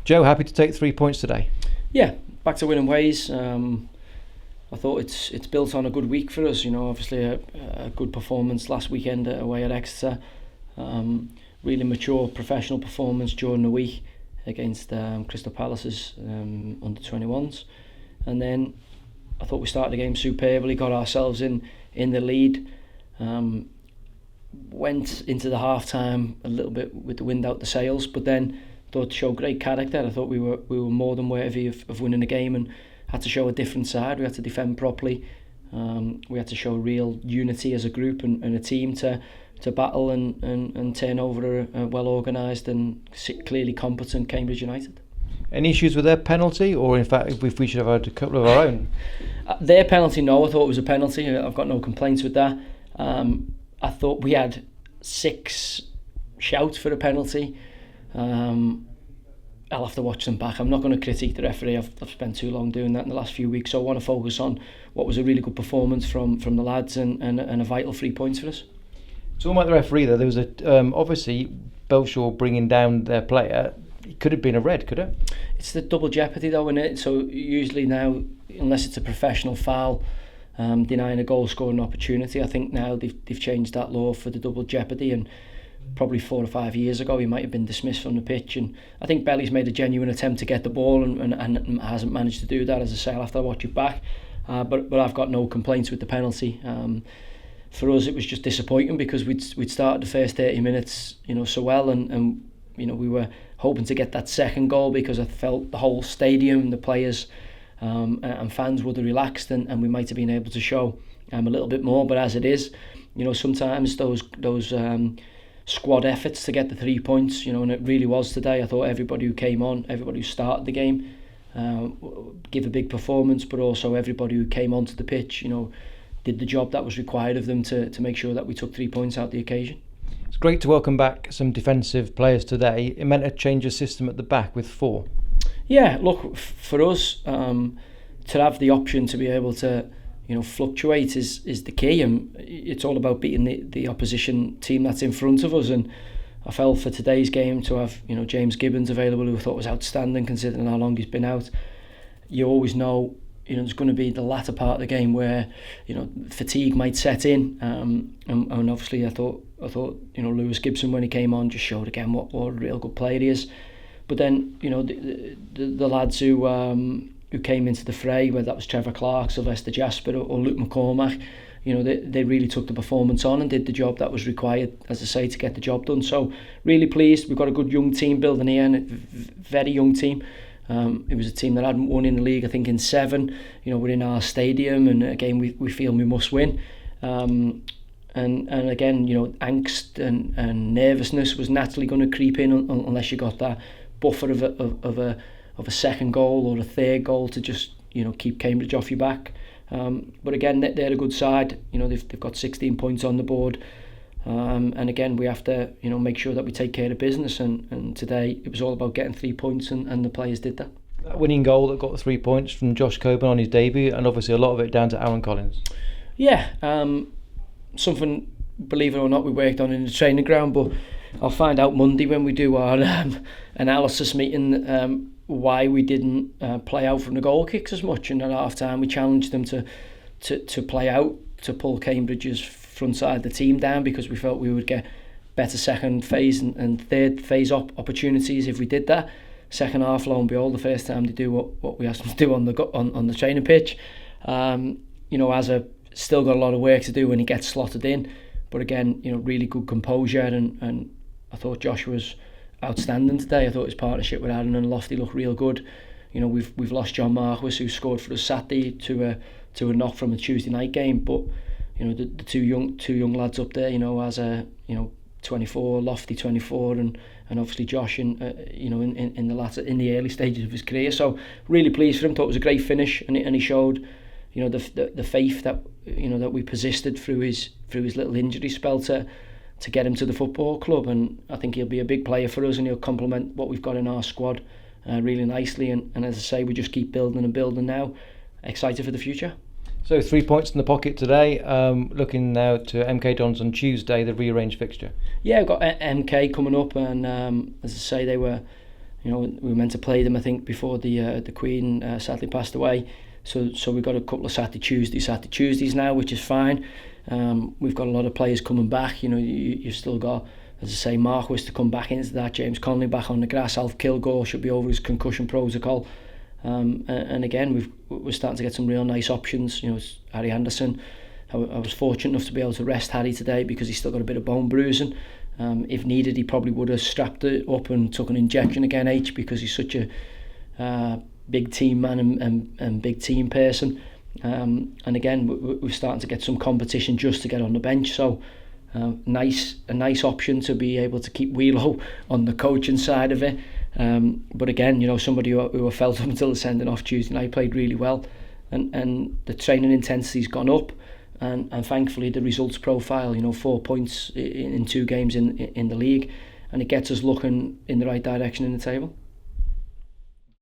Joe, happy to take 3 points today? Yeah, back to winning ways. I thought it's built on a good week for us. Obviously a good performance last weekend away at Exeter. Really mature professional performance during the week against Crystal Palace's under 21s, and then I thought we started the game superbly, got ourselves in the lead. Went into the half time a little bit with the wind out the sails, but then thought to show great character. I thought we were more than worthy of winning the game, and had to show a different side. We had to defend properly. We had to show real unity as a group and a team to battle and turn over a well organised and clearly competent Cambridge United. Any issues with their penalty, or in fact if we should have had a couple of our own? Their penalty, no, I thought it was a penalty. I've got no complaints with that. I thought we had 6 shouts for a penalty. I'll have to watch them back. I'm not going to critique the referee. I've spent too long doing that in the last few weeks, so I want to focus on what was a really good performance from the lads and a vital 3 points for us. Talking about the referee, though, there was obviously Belshaw bringing down their player. It could have been a red, could it? It's the double jeopardy, though, isn't it? So usually now, unless it's a professional foul, denying a goal scoring opportunity, I think now they've changed that law for the double jeopardy, and probably 4 or 5 years ago he might have been dismissed from the pitch, and I think Belly's made a genuine attempt to get the ball and hasn't managed to do that. As I say, I'll have to watch it back, but I've got no complaints with the penalty. For us it was just disappointing because we'd started the first 30 minutes so well, and we were hoping to get that second goal because I felt the whole stadium, the players and fans would have relaxed, and we might have been able to show a little bit more. But as it is, sometimes those squad efforts to get the 3 points, and it really was today. I thought everybody who came on, everybody who started the game, give a big performance, but also everybody who came onto the pitch, did the job that was required of them to make sure that we took 3 points out the occasion. It's great to welcome back some defensive players today. It meant a change of system at the back with 4. Yeah, look, for us to have the option to be able to fluctuate is the key, and it's all about beating the opposition team that's in front of us. And I felt for today's game to have James Gibbons available, who I thought was outstanding considering how long he's been out. You always know there's going to be the latter part of the game where fatigue might set in, and obviously I thought Lewis Gibson, when he came on, just showed again what a real good player he is. But then the lads who came into the fray, whether that was Trevor Clark, Sylvester Jasper or Luke McCormack, they really took the performance on and did the job that was required, as I say, to get the job done. So really pleased. We've got a good young team building here, and a very young team. It was a team that hadn't won in the league, I think, in 7. We're in our stadium, and again we feel we must win. And again, angst and nervousness was naturally going to creep in unless you got that buffer of a second goal or a third goal to just keep Cambridge off your back. But again, they're a good side. They've got 16 points on the board. And again, we have to make sure that we take care of business, and today it was all about getting 3 points, and the players did that. That winning goal that got the 3 points from Josh Coburn on his debut, and obviously a lot of it down to Aaron Collins. Yeah, something, believe it or not, we worked on in the training ground, but I'll find out Monday when we do our analysis meeting why we didn't play out from the goal kicks as much. And at half time we challenged them to play out, to pull Cambridge's front side of the team down, because we felt we would get better second phase and third phase opportunities if we did that. Second half, lo and behold, the first time they do what we asked them to do on the training pitch. Asa still got a lot of work to do when he gets slotted in, but again, really good composure, and I thought Josh was outstanding today. I thought his partnership with Aaron and Lofty looked real good. We've lost John Marquis, who scored for us Saturday, to a knock from a Tuesday night game, but the two young lads up there, as a 24, Lofty 24, and obviously Josh in the early stages of his career. So really pleased for him. Thought it was a great finish, and he showed the faith that that we persisted through his little injury spell to get him to the football club. And I think he'll be a big player for us, and he'll complement what we've got in our squad really nicely. And as I say, we just keep building and building now. Excited for the future. So 3 points in the pocket today. Looking now to MK Dons on Tuesday, the rearranged fixture. Yeah, we've got MK coming up, and as I say, they were You know, we were meant to play them, I think, before the Queen sadly passed away. So we've got a couple of Saturday Tuesdays now, which is fine. We've got a lot of players coming back. You know, you've still got, as I say, Marquis to come back into that, James Connolly back on the grass, Alf Kilgore should be over his concussion protocol. And again, we're starting to get some real nice options. You know, Harry Anderson. I was fortunate enough to be able to rest Harry today because he's still got a bit of bone bruising. If needed, he probably would have strapped it up and took an injection again, because he's such a big team man and big team person. And again, we're starting to get some competition just to get on the bench. So a nice option to be able to keep Wheelo on the coaching side of it. But again, you know, somebody who I felt up until the sending off Tuesday night played really well, and the training intensity's gone up. And thankfully the results profile, you know, 4 points in 2 games in the league, and it gets us looking in the right direction in the table.